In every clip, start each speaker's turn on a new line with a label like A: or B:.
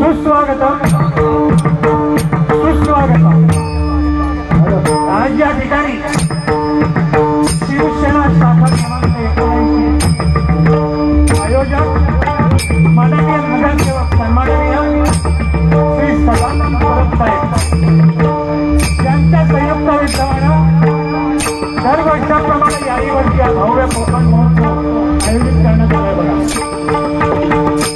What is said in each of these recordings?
A: सुस्वागतम सुस्वागतम। आज या ठिकाणी शिवसेना शाखा क्रमांक 79 आयोजक माननीय नगरसेवक सन्माननीय श्री सदानंद परब साहेब यांच्या संयुक्त विद्यमानं दर वर्षाप्रमाणे याही वर्षी हा भव्य कोकण महोत्सव आयोजित करण्यात आलाय बघा।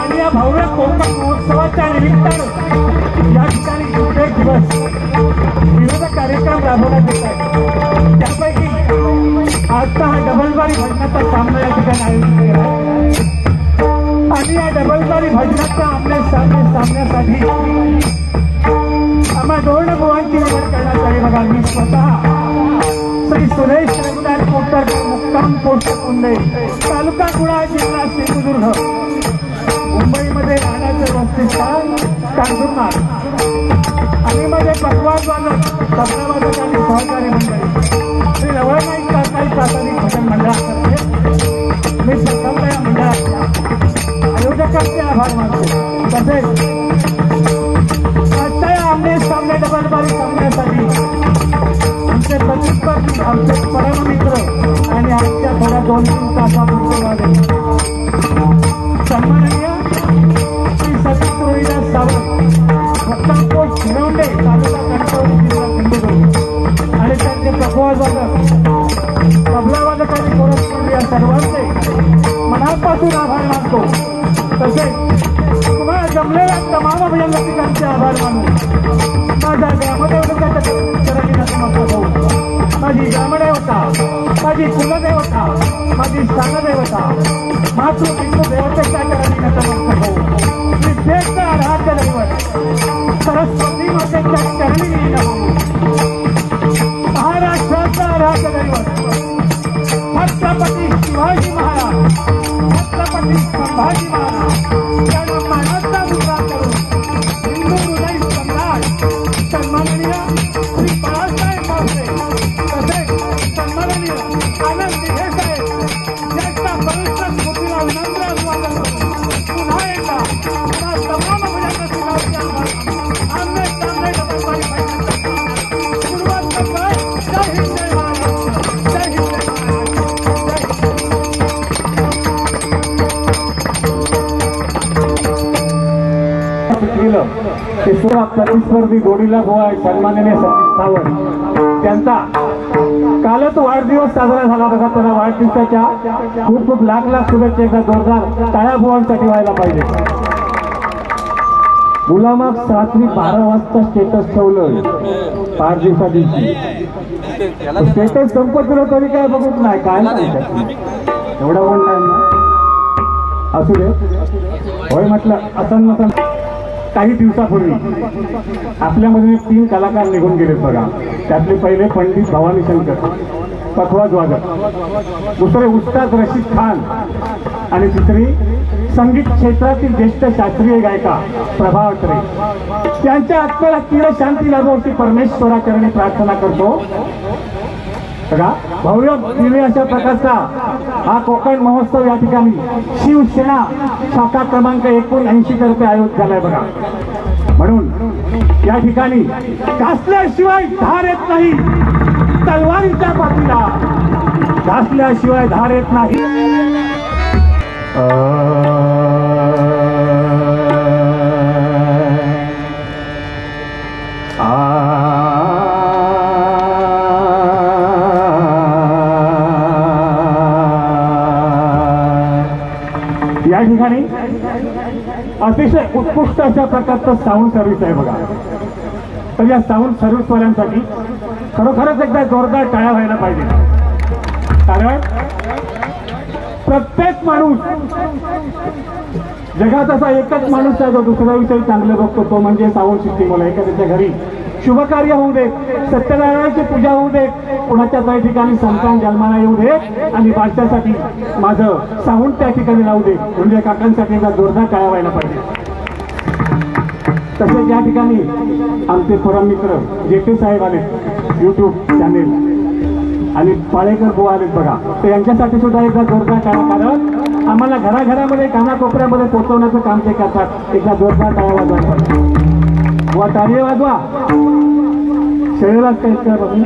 A: आणि या भव्य कोकण महोत्सवाच्या निमित्तानं या ठिकाणी एक दिवस विविध कार्यक्रम राबवण्यात येत आहेत। त्यापैकी आजचा हा डबलबारी भजनाचा सामना या ठिकाणी आयोजित केला आणि या डबलबारी भजनाच्या आमने सामन्यासाठी आम्हा दोन बुवांची निवड करण्यात आली बघा। मी स्वतः श्री सुरेश रघुनाथ कोटर मुक्काम पोस्ट कुंडे तालुका कुडाळ जिल्हा सिंधुदुर्ग मुंबईमध्ये राहण्याचं वसतिस्थान कांजूरमार्ग आणि माझे पकवाज वादक तबलावादक आणि सहकारी मंडळी श्री रवळनाईक काकाई प्राथमिक भजन मंडळातर्फे मी स्वतःला या मंडळाच्या आयोजकांचे आभार मानतो। तसेच आजच्या या आमने सामने डबलबारी सामन्यासाठी आमचे प्रतिस्पर्धी आमचे परममित्र आणि आजच्या थोड्या 2-3 तासापूर्वी आले सन्माननीय श्री सतीश रोहिदास सावंत मुक्काम पोस्ट शिरवंडे तालुका कणकवली जिल्हा सिंधुदुर्ग आणि त्यांचे पकवाज वादक तबलावादक आणि कोरसपल्ली या सर्वांचे मनापासून आभार मानतो। तसेच तुम्हाला जमलेल्या तमाम अभियंत्यांचे आभार मानून माझ्या ग्रामदेवतेच्या चरणी नतमस्तक होऊन माझी ग्रामदेवता माझी कुलदेवता माझी स्थानदेवता मातृपितृ देवतेच्या चरणी नतमस्तक होऊन विद्येचं आराध्य दैवत सरस्वती मातेच्या चरणी लीन होऊन महाराष्ट्राचं आराध्य दैवत छत्रपती शिवाजी महाराज छत्रपती संभाजी महाराज यांना मानाचा मुद्दा करून हिंदू हृदय सम्राट सन्माननीय श्री बाळासाहेब बावरे तसेच सन्माननीय आनंद दिघे साहेब यांच्या पवित्र स्मृतीला विनम्र अभिवादन करून पुन्हा एकदा या तमाम अभियंत्यांचे आभार आमने सामने डबलबारी भजनाच्या सुरुवात करतोय। जय हिंद जय महाराष्ट्र जय हिंद जय महाराष्ट्र। प्रतिस्पर्धी जोडीला गोवा सन्माननीय सतीश सावंत त्यांचा कालच वाढदिवस साजरा झाला बघा। त्यांना वाढदिवसाच्या खूप खूप लाख लाख शुभेच्छा एकदा जोरदार टाळ्या बुवांसाठी व्हायला पाहिजे। गुलामाग रात्री 12 वाजता स्टेटस ठेवलं 5 दिवसा दिवशी स्टेटस संपत दिलं तरी काय बघत नाही काय एवढा वन टाइम असू दे होय म्हटलं असं नसन। काही दिवसापूर्वी आपल्यामध्ये 3 कलाकार निघून गेलेत बघा। त्यातले पहिले पंडित भवानी शंकर पखवाज वादक, दुसरे उस्ताद रशीद खान आणि तिसरी संगीत क्षेत्रातील ज्येष्ठ शास्त्रीय गायिका प्रभा अत्रे। त्यांच्या आत्म्याला चिर शांती लाभो अशी परमेश्वराचरणी प्रार्थना करतो बघा। भव्य दिव्य अशा प्रकारचा हा कोकण महोत्सव या ठिकाणी शिवसेना शाखा क्रमांक 79 तर्फे आयोजित झालाय बघा। म्हणून या ठिकाणी घासल्याशिवाय धार येत नाही तलवारीच्या पाठीला घासल्याशिवाय धार येत नाही। या ठिकाणी अतिशय उत्कृष्ट अशा प्रकारचं साऊंड सर्व्हिस आहे बघा। तर या साऊंड सर्व्हिसवाल्यांसाठी खरोखरच एकदा जोरदार टाळ्या व्हायला पाहिजे। कारण प्रत्येक माणूस जगात असा एकच माणूस आहे जो दुसऱ्याविषयी चांगलं बघतो, तो म्हणजे साऊंड सिस्टीमवाला। एखाद्याच्या घरी शुभ कार्य होऊ दे, सत्यनारायणाची पूजा होऊ दे, कुणाच्या त्या ठिकाणी संतान जन्माला येऊ दे आणि बादशासाठी माझं साऊंड त्या ठिकाणी लावू दे म्हणजे काकांसाठी एकदा जोरदार टाळ्या व्हायला पाहिजे। तसेच या ठिकाणी आमचे परम मित्र जेके साहेब आले यूट्यूब चॅनेल आणि पाळेकर बुवा आलेत बघा। तर यांच्यासाठी सुद्धा एकदा जोरदार टाळ्या। कारण आम्हाला घराघरामध्ये कानाकोपऱ्यामध्ये पोहोचवण्याचं काम ते करतात. एकदा जोरदार टाळ्या वाजवा, वा टाळी वाजवा. शरीरात काही कर बघू.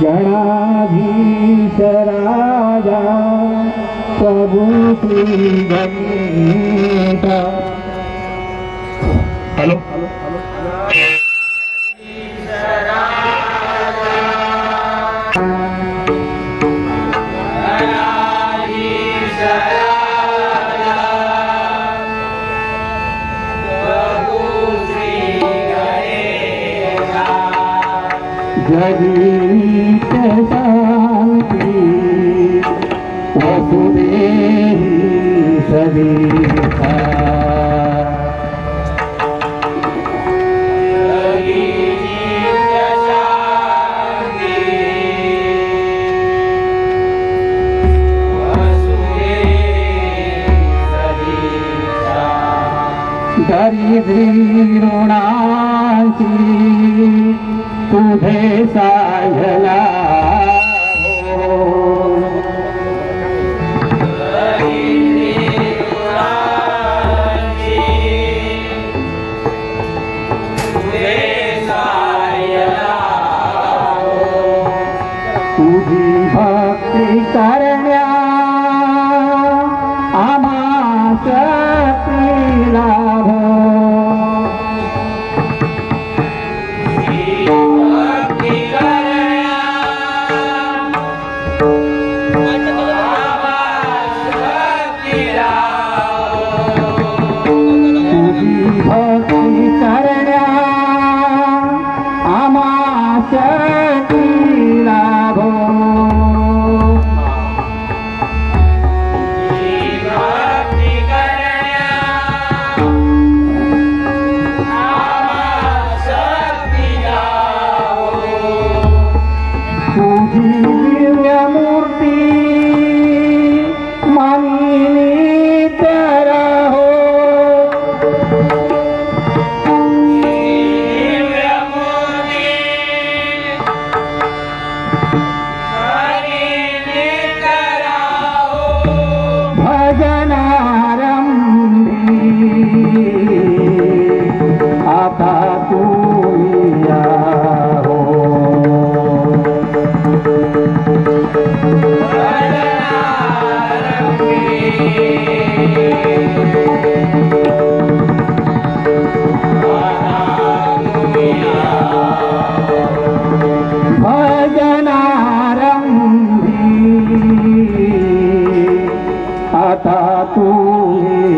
A: गणाधीश राजा प्रभु श्री गणेश. हॅलो जगीत शांति वसुदेवी सविता. दरिद्री ऋणाची तुझे साजला तुझी भक्ती करण्या आम्हास लाभो.
B: भक्ती करण्या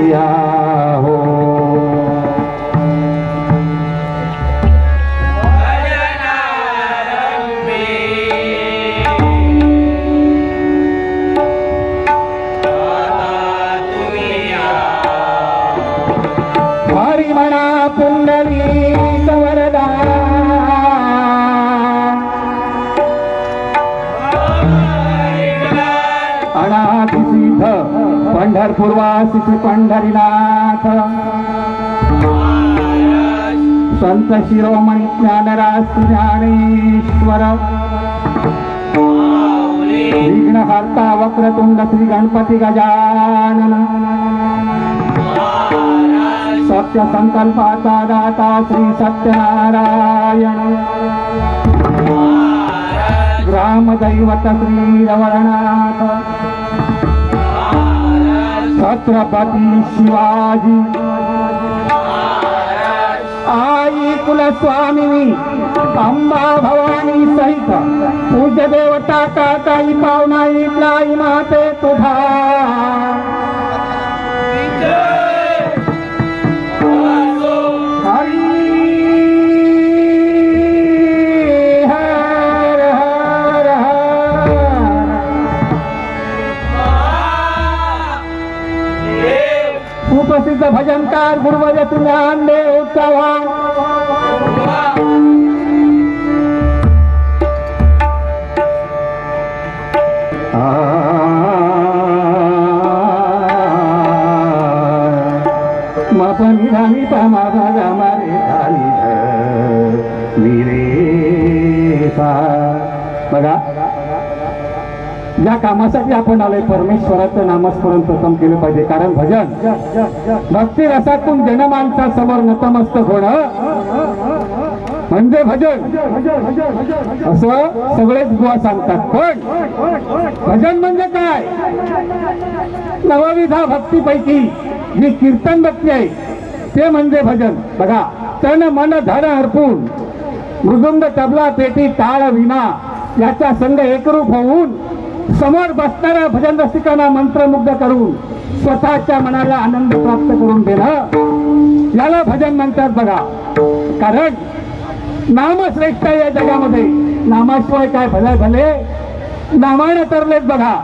A: दिया हो हरी म्हणा पुंडलिक वरदा अनादिसिद्ध पंढरपूरवासी पंढरीनाथ संत शिरोमणी ज्ञानराज ज्ञानेश्वर विघ्नहर्ता वक्रतुंड श्री गणपती गजानन सत्य संकल्पाचा दाता श्री सत्यनारायण ग्रामदैवत श्री रवळनाथ छत्रपती शिवाजी आई कुलस्वामिनी अंबा भवानी सहित पूज्य देवता काकाई पावनाई लाई माते तुझा प्रसिद्ध भजनकार गुरुवर्य ज्ञानदेव चव्हाण मपनी धामी पमा भागा मारे झाली सा बघा या कामासाठी आपण आलोय परमेश्वराचं नामस्मरण प्रथम केलं पाहिजे कारण भजन भक्ती रसातून जनमानसा समोर नतमस्तक होणं म्हणजे भजन असं सगळेच बुवा सांगतात पण भजन म्हणजे काय नवविधा भक्तीपैकी जी कीर्तन भक्ती आहे ते म्हणजे भजन बघा तन मन धन अर्पून मृदुंग तबला पेटी टाळ विना याचा संघ एकरूप होऊन समोर बसणाऱ्या भजन रसिकांना मंत्रमुग्ध करून स्वतःच्या मनाला आनंद प्राप्त करून देणं याला भजन म्हणतात बघा कारण नाम श्रेष्ठ या जगामध्ये नामाशिवाय काय भले भले नामाने तरलेत बघा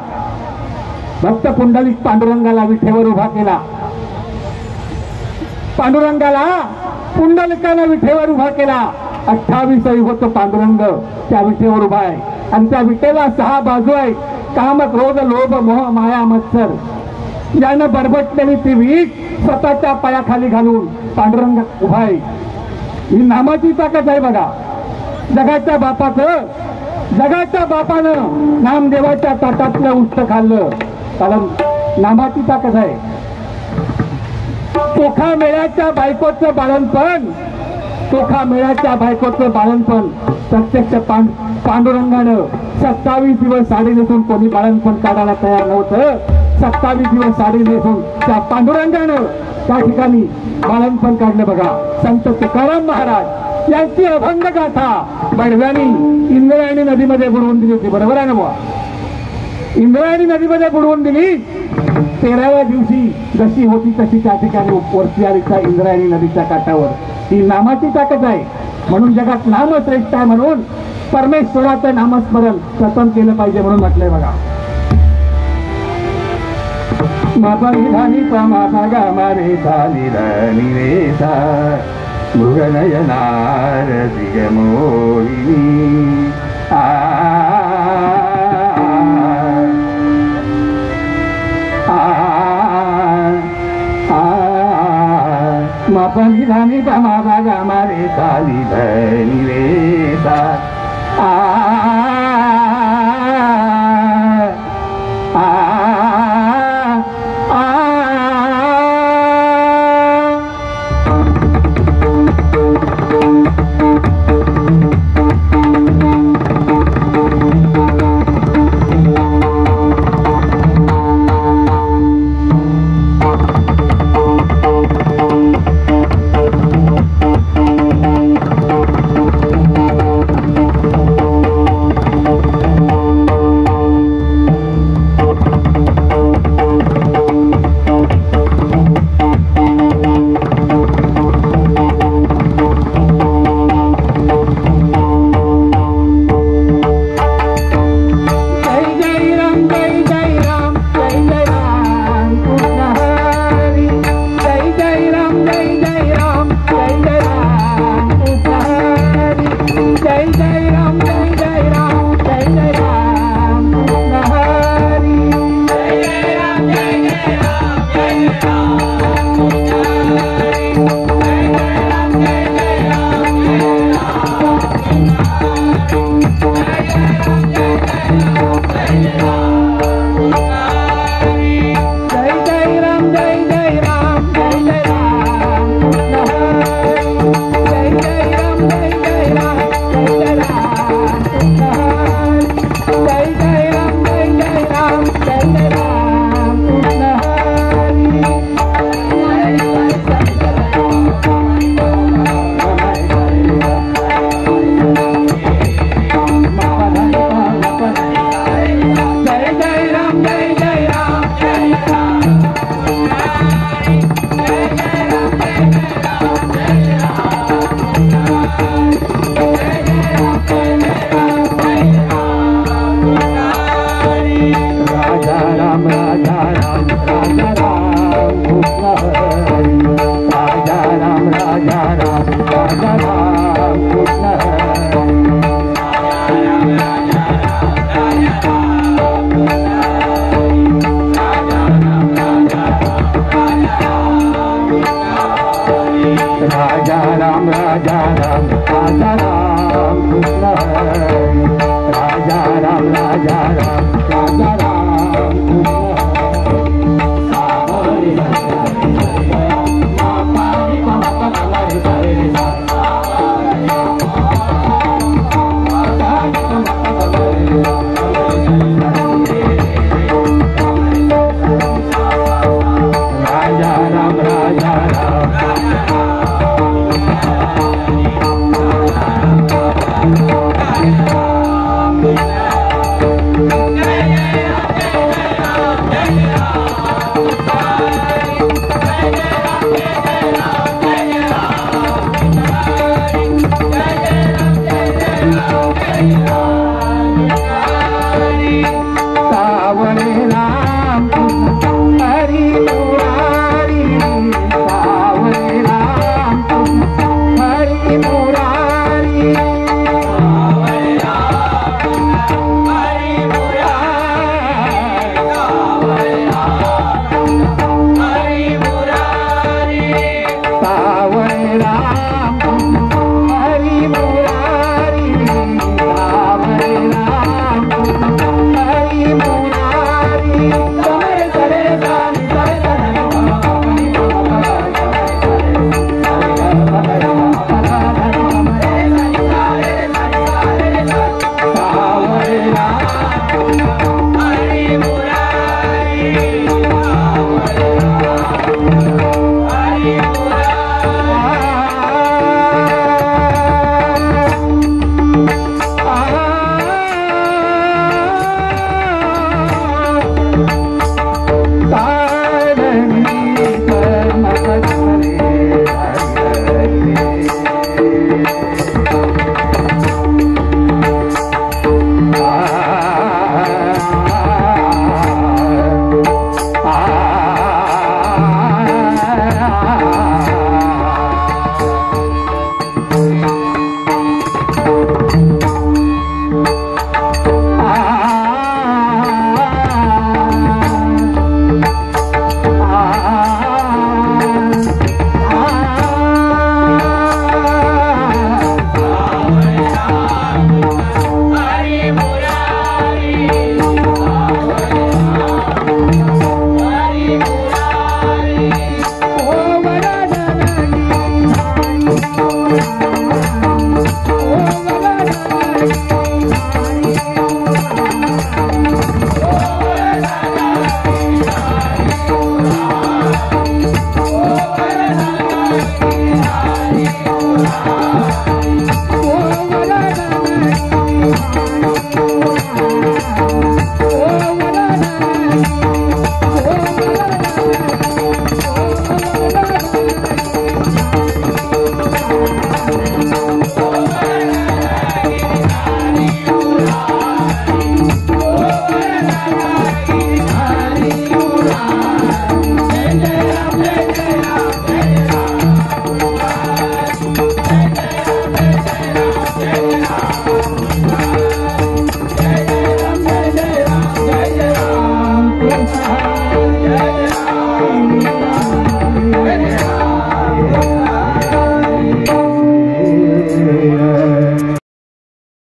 A: भक्त पुंडलिक पांडुरंगाला विठेवर उभा केला पांडुरंगाला पुंडलिकानं विठेवर उभा केला 28 होतो पांडुरंग त्या विठेवर उभा आहे आणि त्या विटेला 6 बाजू आहे काम क्रोध लोभ मोह माया मत्सर यानं बरबटलेली ती वीट स्वतःच्या पायाखाली घालून पांडुरंग उभा आहे ही नामाची ताकद आहे बघा जगाच्या बापानं नामदेवाच्या ताटातलं उष्ट खाल्लं कारण नामाची ताकद आहे चोखा मेळ्याच्या बायकोचं बाळणपण प्रत्यक्ष पांडुरंगानं 27 दिवस साडी नेसून कोणी बाळणपण काढायला तयार नव्हतं 27 दिवस साडी नेसून त्या पांडुरंगानं त्या ठिकाणी बाळणपण काढलं बघा संत तुकाराम महाराज यांची अभंग गाथा बडव्यानी इंद्रायणी नदीमध्ये बुडवून दिली होती बरोबर आहे ना बुवा इंद्रायणी नदीमध्ये बुडवून दिली 13व्या दिवशी जशी होती तशी त्या ठिकाणी वरती आली त्या इंद्रायणी नदीच्या काठावर ही नामाची ताकद आहे म्हणून जगात नाम श्रेष्ठ आहे म्हणून परमेश्वराचं नामस्मरण प्रथम केलं पाहिजे म्हणून म्हटलंय बघा मापानी पमा गा मारे झाली रे मृगनयनार दिगमोहिनी मापनी धानी पमा गा मारे झाली रे राम राजा राम